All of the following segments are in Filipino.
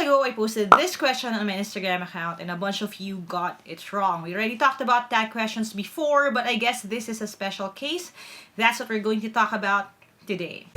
ago, I posted this question on my Instagram account and a bunch of you got it wrong. We already talked about tag questions before, but I guess this is a special case. That's what we're going to talk about today.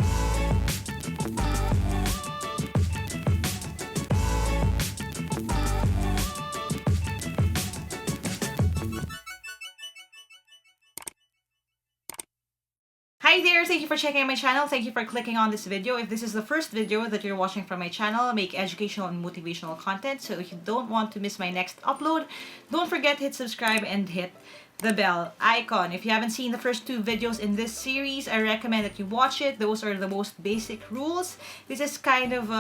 Hi there! Thank you for checking out my channel. Thank you for clicking on this video. If this is the first video that you're watching from my channel, I make educational and motivational content. So if you don't want to miss my next upload, don't forget to hit subscribe and hit the bell icon. If you haven't seen the first two videos in this series, I recommend that you watch it. Those are the most basic rules. This is kind of,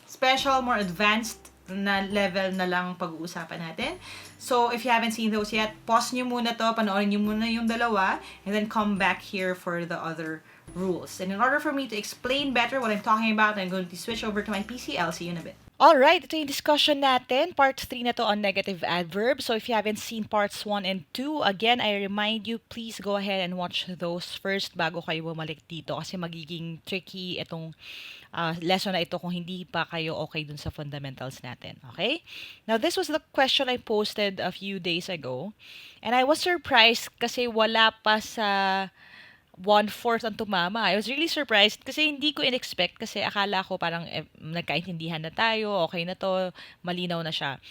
special, more advanced na level na lang pag-uusapan natin. So, if you haven't seen those yet, pause nyo muna to, panoorin nyo muna yung dalawa, and then come back here for the other rules. And in order for me to explain better what I'm talking about, I'm going to switch over to my PC. I'll see you in a bit. Alright, ito yung discussion natin. Part 3 na to on negative adverbs. So, if you haven't seen parts 1 and 2, again, I remind you, please go ahead and watch those first bago kayo bumalik dito kasi magiging tricky itong lesson na ito kung hindi pa kayo okay dun sa fundamentals natin. Okay? Now, this was the question I posted a few days ago. And I was surprised kasi wala pa sa 1/4 ang tumama. I was really surprised kasi hindi ko in-expect kasi akala ko parang nagkaintindihan na tayo, okay na to, malinaw na siya.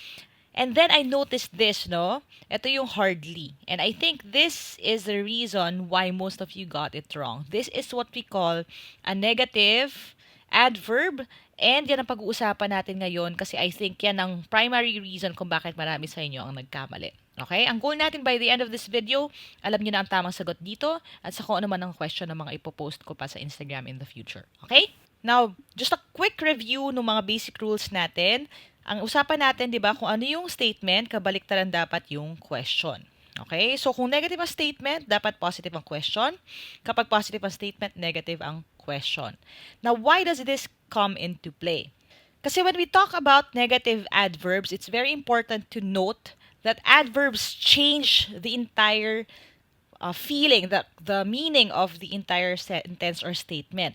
And then I noticed this, no? Ito yung hardly. And I think this is the reason why most of you got it wrong. This is what we call a negative adverb. And yan ang pag-uusapan natin ngayon kasi I think yan ang primary reason kung bakit marami sa inyo ang nagkamali. Okay? Ang goal natin by the end of this video, alam nyo na ang tamang sagot dito at sa kung ano man ang question na mga ipopost ko pa sa Instagram in the future. Okay? Now, just a quick review ng mga basic rules natin. Ang usapan natin, di ba, kung ano yung statement, kabaliktaran dapat yung question. Okay? So, kung negative ang statement, dapat positive ang question. Kapag positive ang statement, negative ang question. Now, why does this come into play? Kasi when we talk about negative adverbs, it's very important to note that adverbs change the entire feeling, the meaning of the entire sentence or statement.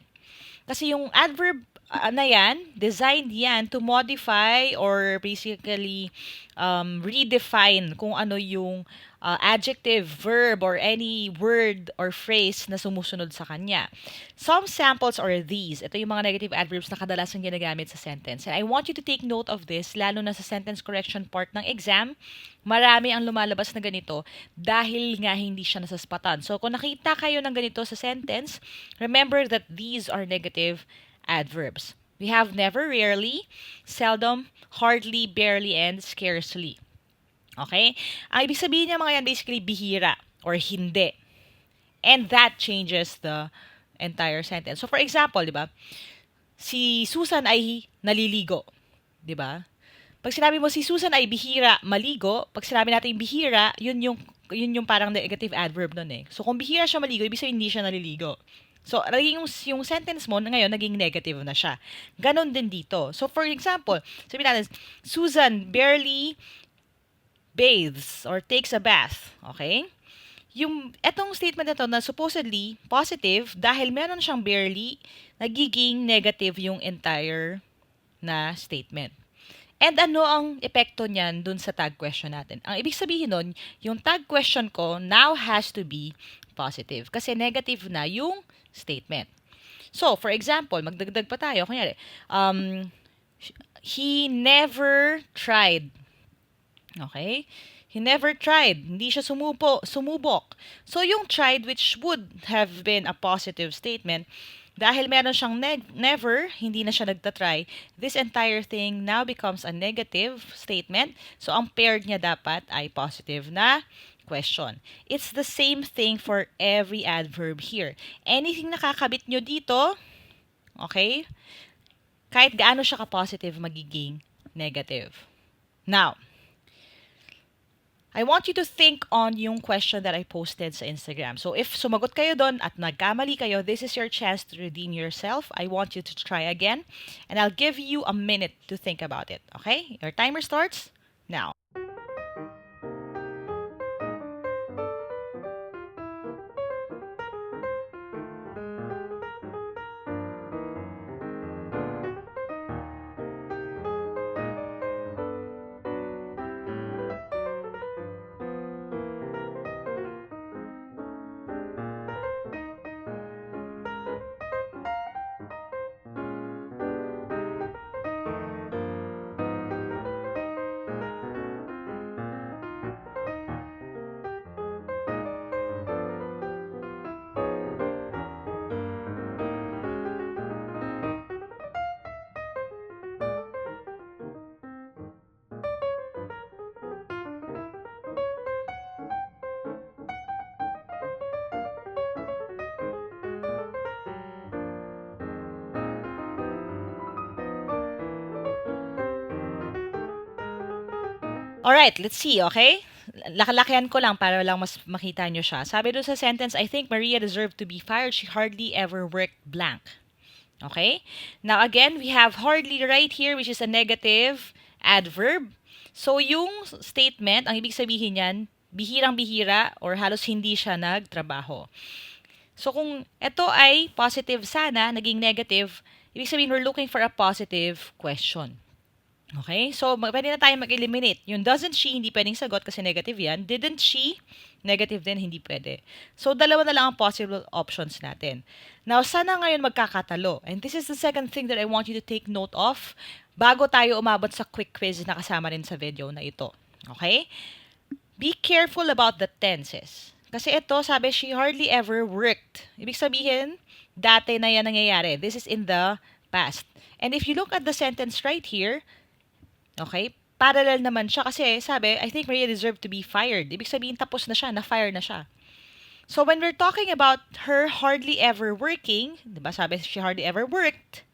Kasi yung adverb na yan, designed yan to modify or basically redefine kung ano yung adjective, verb, or any word or phrase na sumusunod sa kanya. Some samples are these. Ito yung mga negative adverbs na kadalasang ginagamit sa sentence. And I want you to take note of this, lalo na sa sentence correction part ng exam. Marami ang lumalabas na ganito dahil nga hindi siya nasaspatan. So, kung nakita kayo ng ganito sa sentence, remember that these are negative adverbs. We have never, rarely, seldom, hardly, barely, and scarcely. Okay? Ang ibig sabihin niya mga yan basically bihira or hindi. And that changes the entire sentence. So for example, di ba? Si Susan ay naliligo. Di ba? Pag sinabi mo si Susan ay bihira, maligo, pag sinabi natin bihira, yun yung parang negative adverb nun eh. So kung bihira siya maligo, ibig sabihin hindi siya naliligo. So, yung sentence mo ngayon, naging negative na siya. Ganon din dito. So, for example, sabihin natin, Susan barely bathes or takes a bath. Okay? Etong statement na to na supposedly positive, dahil meron siyang barely, nagiging negative yung entire na statement. And ano ang epekto niyan dun sa tag question natin? Ang ibig sabihin nun, yung tag question ko now has to be positive. Kasi negative na yung statement. So, for example, magdagdag pa tayo. Kunyari, he never tried. Okay? He never tried. Hindi siya sumubok. So, yung tried, which would have been a positive statement, dahil meron siyang never, hindi na siya nagtatry, this entire thing now becomes a negative statement. So, ang paired niya dapat ay positive na question. It's the same thing for every adverb here. Anything nakakabit nyo dito, okay, kahit gaano siya ka-positive, magiging negative. Now, I want you to think on yung question that I posted sa Instagram. So, if sumagot kayo doon at nagkamali kayo, this is your chance to redeem yourself. I want you to try again. And I'll give you a minute to think about it. Okay? Your timer starts now. Alright, let's see, okay? Lakalakihan ko lang para lang mas makita nyo siya. Sabi doon sa sentence, I think Maria deserved to be fired. She hardly ever worked blank. Okay? Now again, we have hardly right here, which is a negative adverb. So yung statement, ang ibig sabihin niyan, bihirang-bihira or halos hindi siya nagtrabaho. So kung ito ay positive sana, naging negative, ibig sabihin we're looking for a positive question. Okay? So, pwede na tayo mag-eliminate. Yung doesn't she, hindi pwedeng sagot kasi negative yan. Didn't she, negative din, hindi pwede. So, dalawa na lang ang possible options natin. Now, sana ngayon magkakatalo. And this is the second thing that I want you to take note of bago tayo umabot sa quick quiz na kasama rin sa video na ito. Okay? Be careful about the tenses. Kasi ito, sabi, she hardly ever worked. Ibig sabihin, dati na yan nangyayari. This is in the past. And if you look at the sentence right here, okay, parallel naman siya kasi sabi, I think Maria deserved to be fired. Ibig sabihin, tapos na siya, na-fire na siya. So when we're talking about her hardly ever working, diba sabi, she hardly ever worked,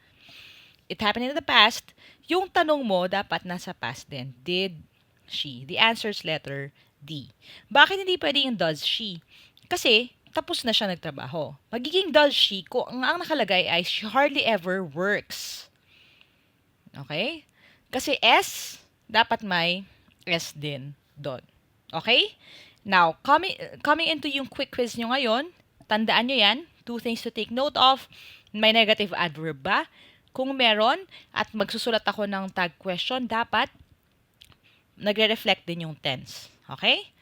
it happened in the past, yung tanong mo, dapat nasa past din. Did she? The answer's letter D. Bakit hindi pwede yung does she? Kasi, tapos na siya nagtrabaho. Magiging does she, kung ang nakalagay ay she hardly ever works. Okay? Kasi S, dapat may S din doon. Okay? Now, coming into yung quick quiz nyo ngayon, tandaan nyo yan. 2 things to take note of. May negative adverb ba? Kung meron, at magsusulat ako ng tag question, dapat nagre-reflect din yung tense. Okay?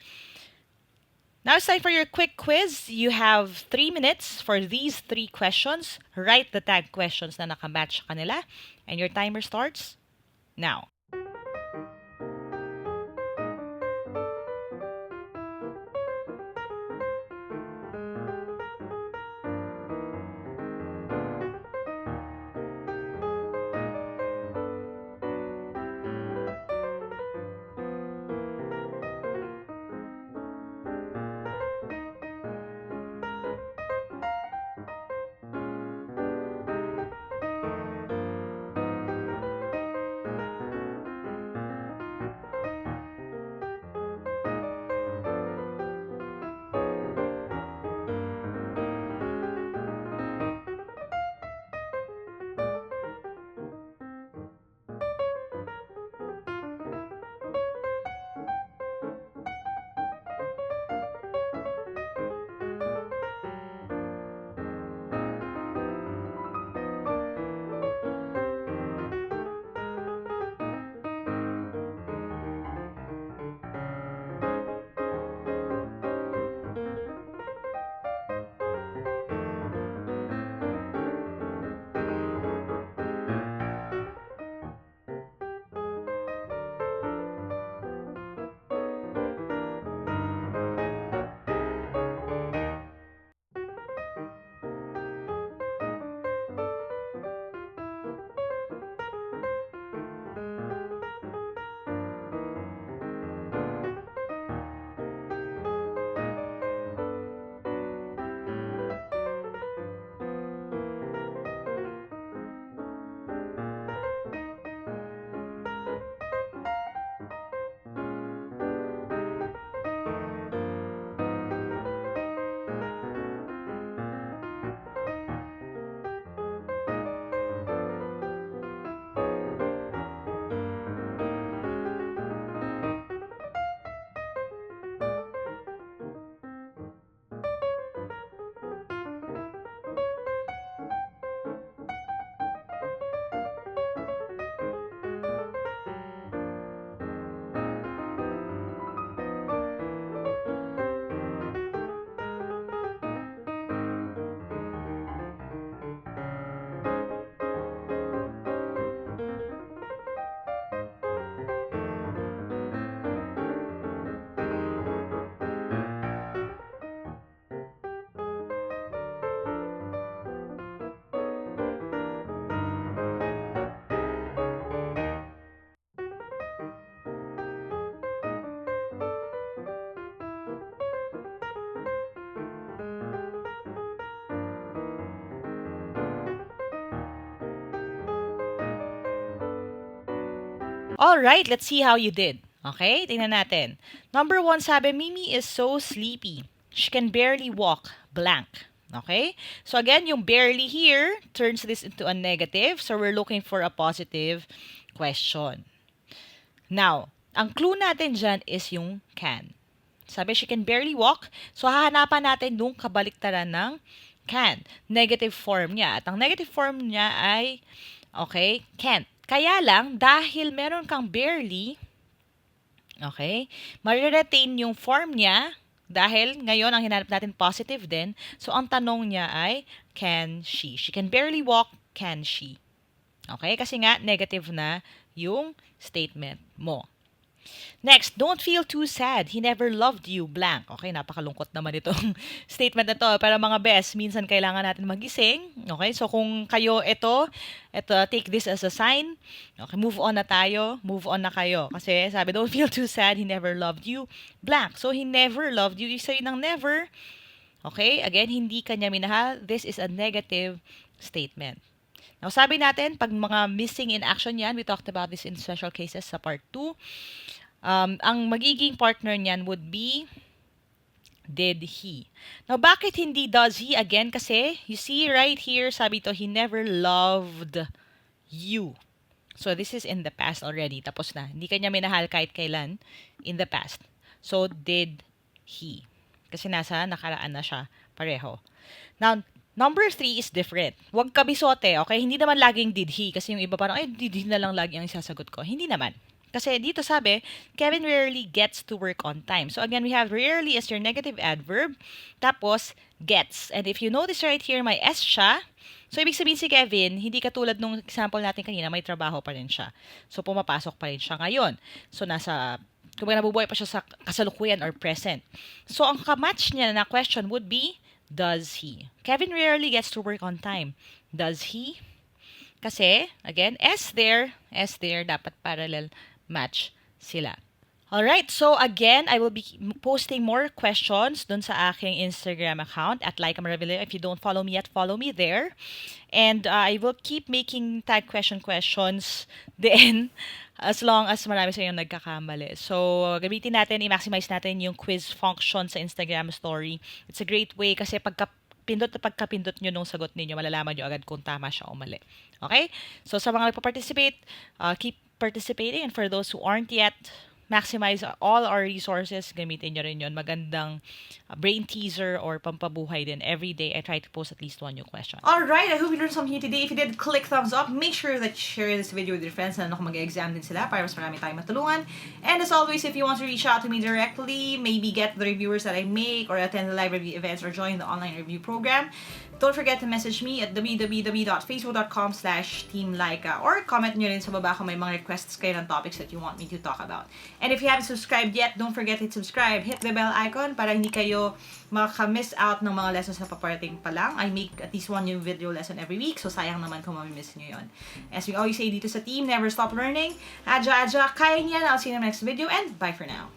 Now it's time for your quick quiz. You have 3 minutes for these 3 questions. Write the tag questions na nakamatch kanila. And your timer starts now. All right, let's see how you did. Okay, tingnan natin. Number 1, sabi, Mimi is so sleepy. She can barely walk, blank. Okay? So again, yung barely here turns this into a negative. So we're looking for a positive question. Now, ang clue natin dyan is yung can. Sabi, she can barely walk. So hahanapan natin yung kabaliktaran ng can. Negative form niya. At ang negative form niya ay, okay, can't. Kaya lang, dahil meron kang barely, okay? Mariretain yung form niya dahil ngayon ang hinanap natin positive din. So, ang tanong niya ay, can she? She can barely walk, can she? Okay? Kasi nga, negative na yung statement mo. Next, don't feel too sad. He never loved you, blank. Okay, napakalungkot naman itong statement na to. Pero mga best, minsan kailangan natin magising. Okay, so kung kayo ito, take this as a sign. Okay, move on na tayo. Move on na kayo. Kasi sabi, don't feel too sad. He never loved you, blank. So, he never loved you. Isa yun ng never. Okay, again, hindi kanya minahal. This is a negative statement. Now, sabi natin, pag mga missing in action yan, we talked about this in special cases sa part 2. Ang magiging partner niyan would be did he. Now, bakit hindi does he? Again, kasi you see right here, sabi to, he never loved you. So, this is in the past already. Tapos na. Hindi kanya minahal kahit kailan in the past. So, did he. Kasi nasa nakaraan na siya pareho. Now, number 3 is different. Huwag kabisote, okay? Hindi naman laging did he. Kasi yung iba parang, ay, did he na lang lagi ang isasagot ko. Hindi naman. Kasi dito sabi, Kevin rarely gets to work on time. So again, we have rarely as your negative adverb. Tapos, gets. And if you notice right here, may S siya. So, ibig sabihin si Kevin, hindi katulad nung example natin kanina, may trabaho pa rin siya. So, pumapasok pa rin siya ngayon. So, kumbaga nabubuhay pa siya sa kasalukuyan or present. So, ang kamatch niya na question would be, does he? Kevin rarely gets to work on time. Does he? Kasi, again, S there, dapat parallel match sila. Alright, so again, I will be posting more questions dun sa aking Instagram account at Lyqa Maravilla. If you don't follow me yet, follow me there. And I will keep making tag questions din as long as marami sa inyo nagkakamali. So, gamitin natin, i-maximize natin yung quiz function sa Instagram story. It's a great way kasi pagkapindot nyo nung sagot ninyo, malalaman nyo agad kung tama siya o mali. Okay? So, sa mga nagpa-participate, keep participating. And for those who aren't yet, maximize all our resources. Gamitin nyo rin yun. Magandang brain teaser or pampabuhay din. Every day, I try to post at least one new question. Alright, I hope you learned something new today. If you did, click thumbs up. Make sure that you share this video with your friends na mag-exam din sila para mas marami tayong matulungan. And as always, if you want to reach out to me directly, maybe get the reviewers that I make or attend the live review events or join the online review program, don't forget to message me at www.facebook.com/Team Lyqa or comment nyo rin sa baba kung may mga requests kayo ng topics that you want me to talk about. And if you haven't subscribed yet, don't forget to subscribe. Hit the bell icon para hindi kayo makaka-miss out ng mga lessons na paparating pa lang. I make at least one new video lesson every week, so sayang naman kung mamimiss nyo yun. As we always say dito sa team, never stop learning. Adja, kaya niyan. I'll see you in the next video and bye for now.